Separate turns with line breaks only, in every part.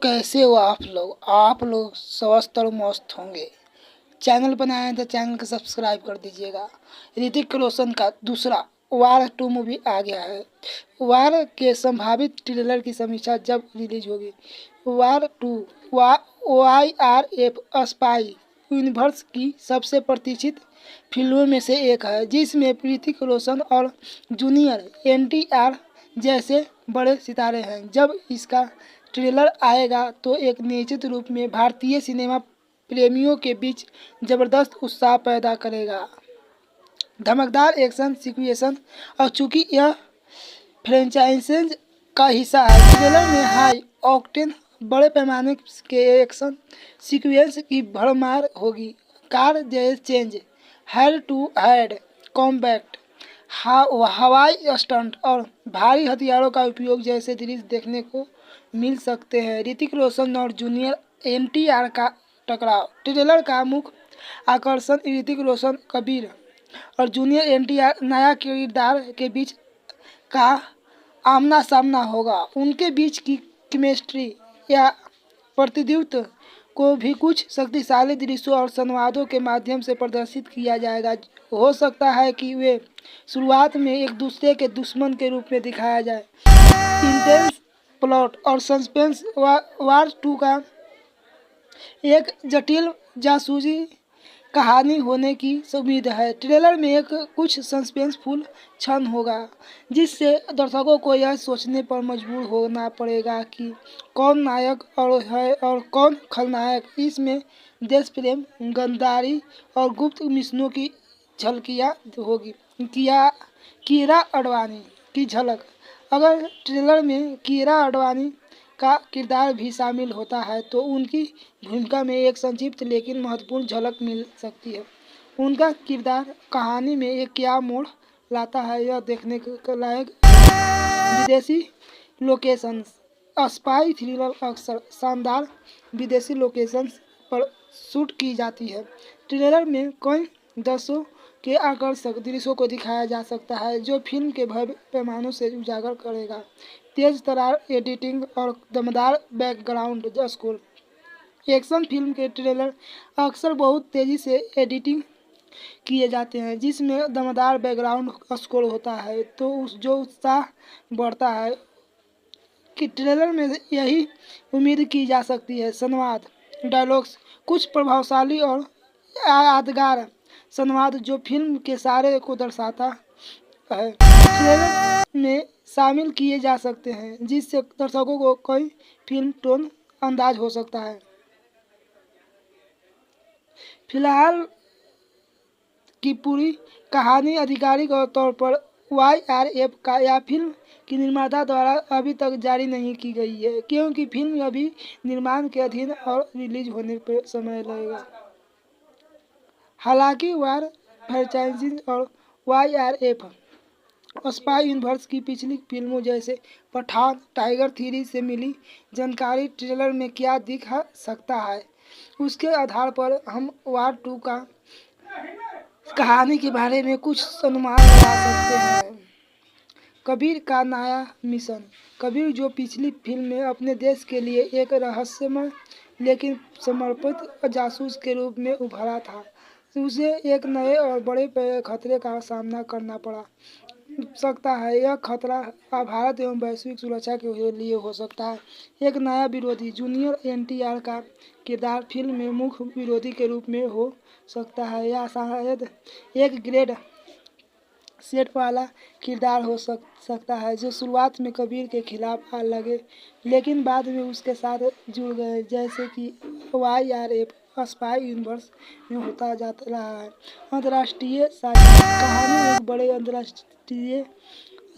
कैसे हो आप लोग स्वस्थ और मस्त होंगे। चैनल बनाए हैं तो चैनल को सब्सक्राइब कर दीजिएगा। ऋतिक रोशन का दूसरा वार 2 मूवी आ गया है। वार के संभावित ट्रेलर की समीक्षा जब रिलीज होगी। वार 2 YRF स्पाई यूनिवर्स की सबसे प्रतीक्षित फिल्मों में से एक है, जिसमें ऋतिक रोशन और जूनियर NTR जैसे बड़े सितारे हैं। जब इसका ट्रेलर आएगा तो एक निश्चित रूप में भारतीय सिनेमा प्रेमियों के बीच जबरदस्त उत्साह पैदा करेगा। धमाकेदार एक्शन सीक्वेंस और चूंकि यह फ्रेंचाइजीज का हिस्सा है, ट्रेलर में हाई ऑक्टेन बड़े पैमाने के एक्शन सीक्वेंस की भरमार होगी। Car change, head to head combat, हवाई स्टंट और भारी हथियारों का उपयोग जैसे दृश्य देखने को मिल सकते हैं। ऋतिक रोशन और जूनियर NTR का टकराव। ट्रेलर का मुख्य आकर्षण ऋतिक रोशन कबीर और जूनियर NTR नया किरदार के बीच का आमना सामना होगा। उनके बीच की केमिस्ट्री या प्रतिद्वंद्विता को भी कुछ शक्तिशाली दृश्यों और संवादों के माध्यम से प्रदर्शित किया जाएगा। हो सकता है कि वे शुरुआत में एक दूसरे के दुश्मन के रूप में दिखाया जाए। इंटेंस प्लॉट और सस्पेंस। वार 2 का एक जटिल जासूसी कहानी होने की उम्मीद है। ट्रेलर में एक कुछ सस्पेंसफुल क्षण होगा, जिससे दर्शकों को यह सोचने पर मजबूर होना पड़ेगा कि कौन नायक है और कौन खलनायक। इसमें देश प्रेम, गद्दारी और गुप्त मिशनों की झलकियाँ होगी। कीरा आडवाणी की झलक। अगर ट्रेलर में कीरा आडवाणी का किरदार भी शामिल होता है तो उनकी भूमिका में एक संक्षिप्त लेकिन महत्वपूर्ण झलक मिल सकती है। उनका किरदार कहानी में एक क्या मोड़ लाता है, यह देखने के लायक। विदेशी लोकेशंस। स्पाई थ्रिलर अक्सर शानदार विदेशी लोकेशंस पर शूट की जाती है। ट्रेलर में कई दृश्यों के आकर्षक दृश्यों को दिखाया जा सकता है, जो फिल्म के भव्य पैमानों से उजागर करेगा। तेज तर्रार एडिटिंग और दमदार बैकग्राउंड स्कोर। एक्शन फिल्म के ट्रेलर अक्सर बहुत तेजी से एडिटिंग किए जाते हैं, जिसमें दमदार बैकग्राउंड स्कोर होता है तो जो उत्साह बढ़ता है कि ट्रेलर में यही उम्मीद की जा सकती है। संवाद, डायलॉग्स। कुछ प्रभावशाली और यादगार संवाद जो फिल्म के सारे को दर्शाता है, ट्रेलर में शामिल किए जा सकते हैं, जिससे दर्शकों को कोई फिल्म टोन अंदाज हो सकता है। फिलहाल की पूरी कहानी आधिकारिक तौर पर YRF का या फिल्म की निर्माता द्वारा अभी तक जारी नहीं की गई है, क्योंकि फिल्म अभी निर्माण के अधीन और रिलीज होने पर समय लगेगा। हालांकि वार फ्रेंचाइजीज और YRF स्पाई यूनिवर्स की पिछली फिल्मों जैसे पठान, टाइगर 3 से मिली जानकारी ट्रेलर में क्या दिख सकता है, उसके आधार पर हम वार 2 का कहानी के बारे में कुछ अनुमान लगा सकते हैं। कबीर का नया मिशन। कबीर, जो पिछली फिल्म में अपने देश के लिए एक रहस्यमय लेकिन समर्पित जासूस के रूप में उभरा था, उसे एक नए और बड़े खतरे का सामना करना पड़ा सकता है। यह खतरा भारत एवं वैश्विक सुरक्षा के लिए हो सकता है। एक नया विरोधी। जूनियर NTR का किरदार फिल्म में मुख्य विरोधी के रूप में हो सकता है, या शायद एक ग्रेड सेट वाला किरदार हो सकता है, जो शुरुआत में कबीर के खिलाफ लगे लेकिन बाद में उसके साथ जुड़ गए, जैसे कि YRF स्पाई यूनिवर्स में होता जा रहा है। अंतर्राष्ट्रीय साजिश। कहानी एक बड़े अंतर्राष्ट्रीय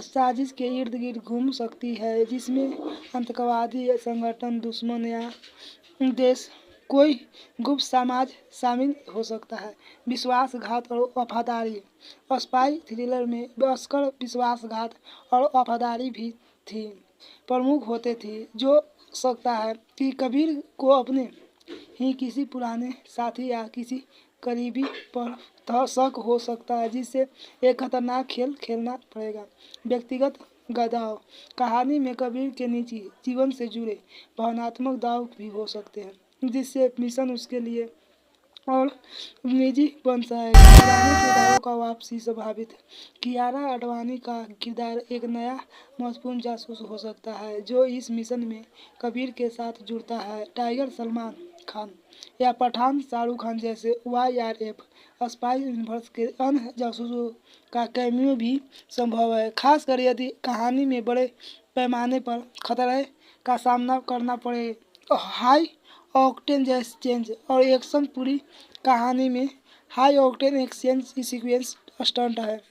साजिश के इर्द गिर्द घूम सकती है, जिसमें आतंकवादी संगठन, दुश्मन या देश कोई गुप्त समाज शामिल हो सकता है। विश्वासघात और वफादारी। स्पाई थ्रिलर में अस्कर विश्वासघात और वफादारी भी थी प्रमुख होते थी, जो सकता है कि कबीर को अपने ही किसी पुराने साथी या किसी करीबी पर शक हो सकता है, जिससे एक खतरनाक खेल खेलना पड़ेगा। व्यक्तिगत दाव: कहानी में कबीर के निजी जीवन से जुड़े भावनात्मक दाव भी हो सकते हैं, जिससे मिशन उसके लिए और निजी बन जाएगा। पुराने किरदारों का वापसी संभावित है। कियारा आडवाणी का किरदार एक नया महत्वपूर्ण जासूस हो सकता है, जो इस मिशन में कबीर के साथ जुड़ता है। टाइगर सलमान खान या पठान शाहरुख खान जैसे YRF स्पाई यूनिवर्स के अन्य जासूसों का कैमियो भी संभव है, खासकर यदि कहानी में बड़े पैमाने पर खतरे का सामना करना पड़े। हाई ऑक्टेन एक्सचेंज और एक्शन: पूरी कहानी में high octane exchange sequence stunt है,